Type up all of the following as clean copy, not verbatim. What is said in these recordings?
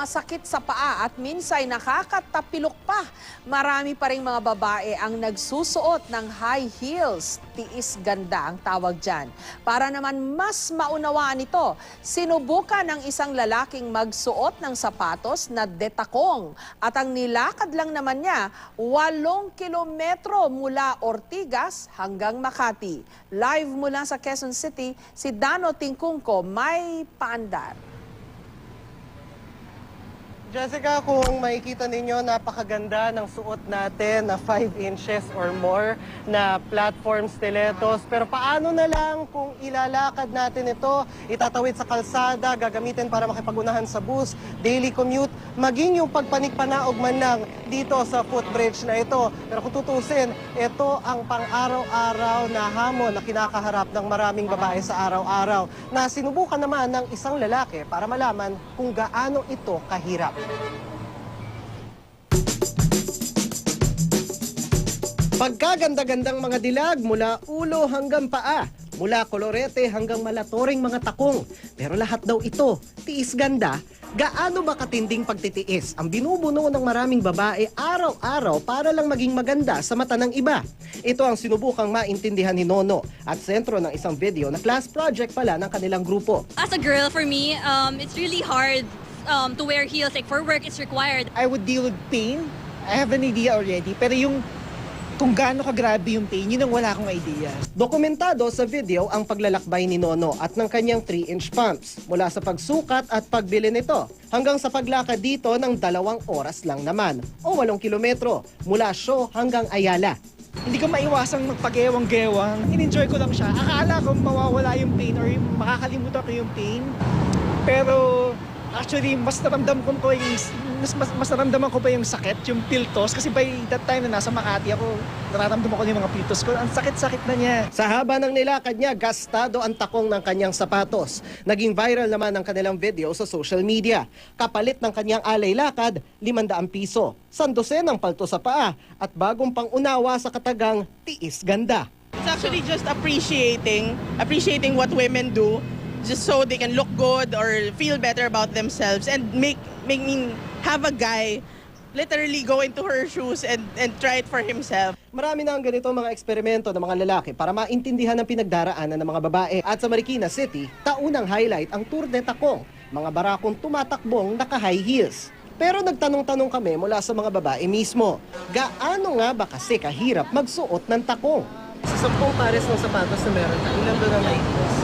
masakit sa paa at minsay nakakatapilok pa. Marami pa ring mga babae ang nagsusuot ng high heels. Tiis ganda ang tawag dyan. Para naman mas maunawaan ito, sinubukan ng isang lalaking magsuot ng sapatos na detakong. At ang nilakad lang naman niya, 8 kilometro mula Ortigas hanggang Makati. Live mula sa Quezon City, si Dano Tingkungko may paandar. Jessica, kung makikita ninyo, napakaganda ng suot natin na 5 inches or more na platform stilettos. Pero paano na lang kung ilalakad natin ito, itatawid sa kalsada, gagamitin para makipagunahan sa bus, daily commute, maging yung pagpanikpanaog man lang dito sa footbridge na ito. Pero kung tutusin, ito ang pang-araw-araw na hamon na kinakaharap ng maraming babae sa araw-araw na sinubukan naman ng isang lalaki para malaman kung gaano ito kahirap. Pagkaganda-gandang mga dilag mula ulo hanggang paa, mula kolorete hanggang malatoring mga takong. Pero lahat daw ito, tiis ganda. Gaano ba katinding pagtitiis ang binubuno ng maraming babae araw-araw para lang maging maganda sa mata ng iba? Ito ang sinubukang maintindihan ni Nono at sentro ng isang video na class project pala ng kanilang grupo. As a girl, for me, it's really hard to wear heels. Like for work, it's required. I would deal with pain. I have an idea already. Pero yung kung gaano kagrabe yung pain, yun ang wala akong idea. Dokumentado sa video ang paglalakbay ni Nono at ng kanyang 3-inch pumps mula sa pagsukat at pagbili nito hanggang sa paglakad dito ng 2 oras lang naman o 8 kilometro mula Sho hanggang Ayala. Hindi ko maiwasang magpagewang-gewang. In-enjoy ko lang siya. Akala ko mawawala yung pain or makakalimutan ko yung pain. Pero actually, mas naramdaman ko pa yung sakit, yung piltos. Kasi by that time na nasa Makati ako, nararamdaman ko yung mga piltos ko. Ang sakit-sakit na niya. Sa haba ng nilakad niya, gastado ang takong ng kanyang sapatos. Naging viral naman ang kanilang video sa social media. Kapalit ng kanyang alay lakad, 500 piso. Sandosen ang palto sa paa at bagong pangunawa sa katagang tiis ganda. It's actually just appreciating what women do, just so they can look good or feel better about themselves and make me have a guy literally go into her shoes and try it for himself. Marami na ang ganito mga eksperimento ng mga lalaki para maintindihan ang pinagdaraanan ng mga babae. At sa Marikina City, taunang highlight ang Tour de Takong, mga barakong tumatakbong naka-high heels. Pero nagtanong-tanong kami mula sa mga babae mismo, gaano nga ba kasi kahirap magsuot ng takong? Sa 10 pares ng sapatos na meron na, ilan doon ang naipos?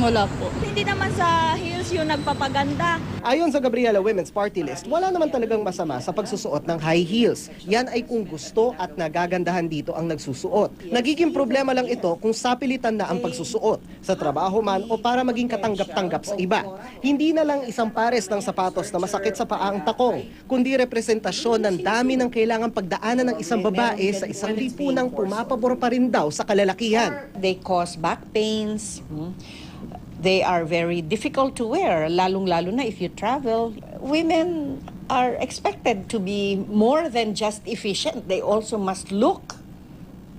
Wala po. Hindi naman sa heels yung nagpapaganda. Ayon sa Gabriela Women's Party List, wala naman talagang masama sa pagsusuot ng high heels. Yan ay kung gusto at nagagandahan dito ang nagsusuot. Nagiging problema lang ito kung sapilitan na ang pagsusuot, sa trabaho man o para maging katanggap-tanggap sa iba. Hindi na lang isang pares ng sapatos na masakit sa paa ang takong, kundi representasyon ng dami ng kailangang pagdaanan ng isang babae sa isang lipunang pumapabor pa rin daw sa kalalakihan. They cause back pains. They are very difficult to wear, lalong-lalo na if you travel. Women are expected to be more than just efficient. They also must look,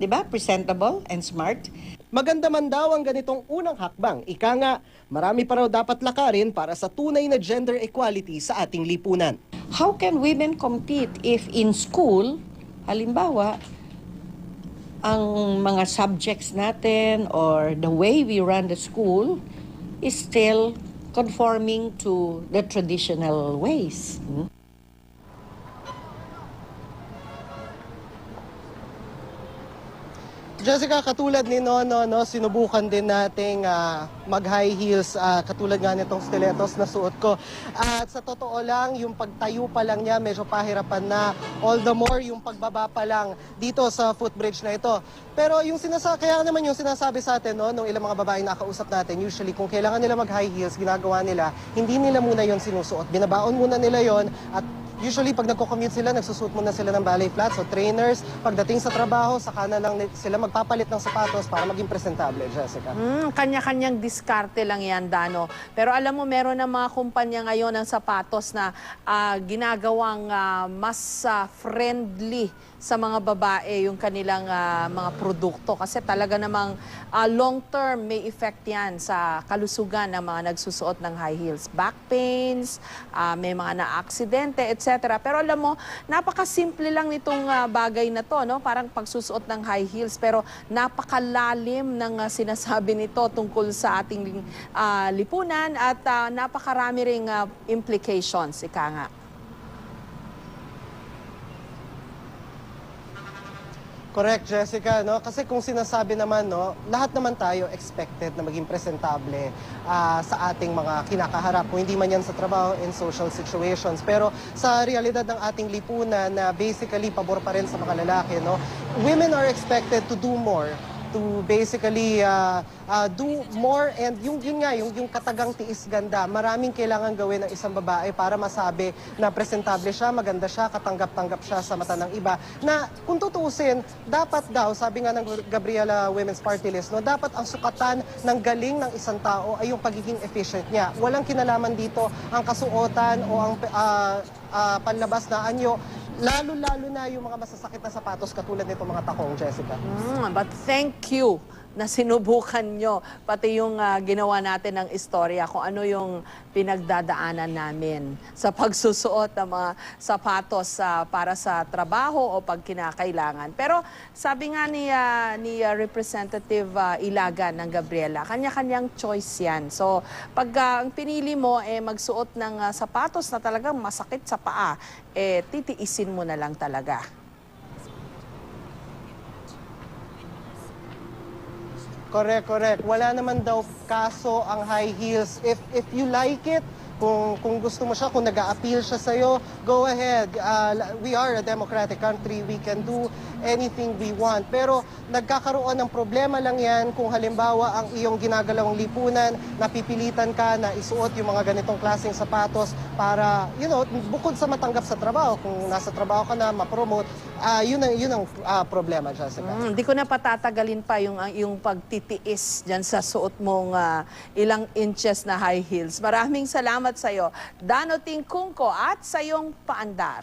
di ba, presentable and smart. Maganda man daw ang ganitong unang hakbang. Ika nga, marami pa raw dapat lakarin para sa tunay na gender equality sa ating lipunan. How can women compete if in school, halimbawa, ang mga subjects natin or the way we run the school is still conforming to the traditional ways? Jessica, katulad ni Nono, sinubukan din nating mag-high heels, katulad nga nitong stilettos na suot ko. At sa totoo lang, yung pagtayo pa lang niya, medyo pahirapan na. All the more, yung pagbaba pa lang dito sa footbridge na ito. Pero yung kaya naman yung sinasabi sa atin, nung ilang mga babaeng nakausap natin, usually kung kailangan nila mag-high heels, ginagawa nila, hindi nila muna yon sinusuot. Binabaon muna nila yon at Usually, pag nagko-commute sila, nagsusuot muna sila ng ballet flats o trainers. Pagdating sa trabaho, saka na lang sila magpapalit ng sapatos para maging presentable, Jessica. Kanya-kanyang diskarte lang yan, Dano. Pero alam mo, meron ng mga kumpanya ngayon ng sapatos na ginagawang mas friendly sa mga babae yung kanilang mga produkto. Kasi talaga namang long-term may effect yan sa kalusugan ng mga nagsusuot ng high heels. Back pains, may mga na-aksidente, etc. Pero alam mo, napakasimple lang nitong bagay na to, no? Parang pagsusuot ng high heels. Pero napakalalim ng sinasabi nito tungkol sa ating lipunan at napakarami ring implications, ika nga. Correct, Jessica, no? Kasi kung sinasabi naman, no, lahat naman tayo expected na maging presentable sa ating mga kinakaharap. Kung hindi man yan sa trabaho and social situations. Pero sa realidad ng ating lipunan na basically pabor pa rin sa mga lalaki, no? Women are expected to do more, to basically do more, and yung katagang tiis ganda. Maraming kailangan gawin ng isang babae para masabi na presentable siya, maganda siya, katanggap-tanggap siya sa mata ng iba. Na kung tutuusin, dapat daw, sabi nga ng Gabriela Women's Party List, no, dapat ang sukatan ng galing ng isang tao ay yung pagiging efficient niya. Walang kinalaman dito ang kasuotan o ang panlabas na anyo. Lalo-lalo na yung mga masasakit na sapatos katulad nito mga takong, Jessica. But thank you na sinubukan nyo, pati yung ginawa natin ng istorya, kung ano yung pinagdadaanan namin sa pagsusuot ng mga sapatos para sa trabaho o pag kinakailangan. Pero sabi nga ni Representative Ilagan ng Gabriela, kanya-kanyang choice yan. So pag ang pinili mo magsuot ng sapatos na talagang masakit sa paa, titiisin mo na lang talaga. Correct. Wala naman daw kaso ang high heels. If you like it, kung gusto mo siya, kung nag-a-appeal siya sa'yo, go ahead. We are a democratic country. We can do anything we want. Pero nagkakaroon ng problema lang yan kung halimbawa ang iyong ginagalawang lipunan, napipilitan ka na isuot yung mga ganitong klaseng sapatos para, bukod sa matanggap sa trabaho, kung nasa trabaho ka na, ma-promote, yun ang problema, Jessica. Hindi ko na patatagalin pa yung pagtitiis dyan sa suot mong ilang inches na high heels. Maraming salamat sa'yo, Dano Tingkungko, at sa iyong paandar.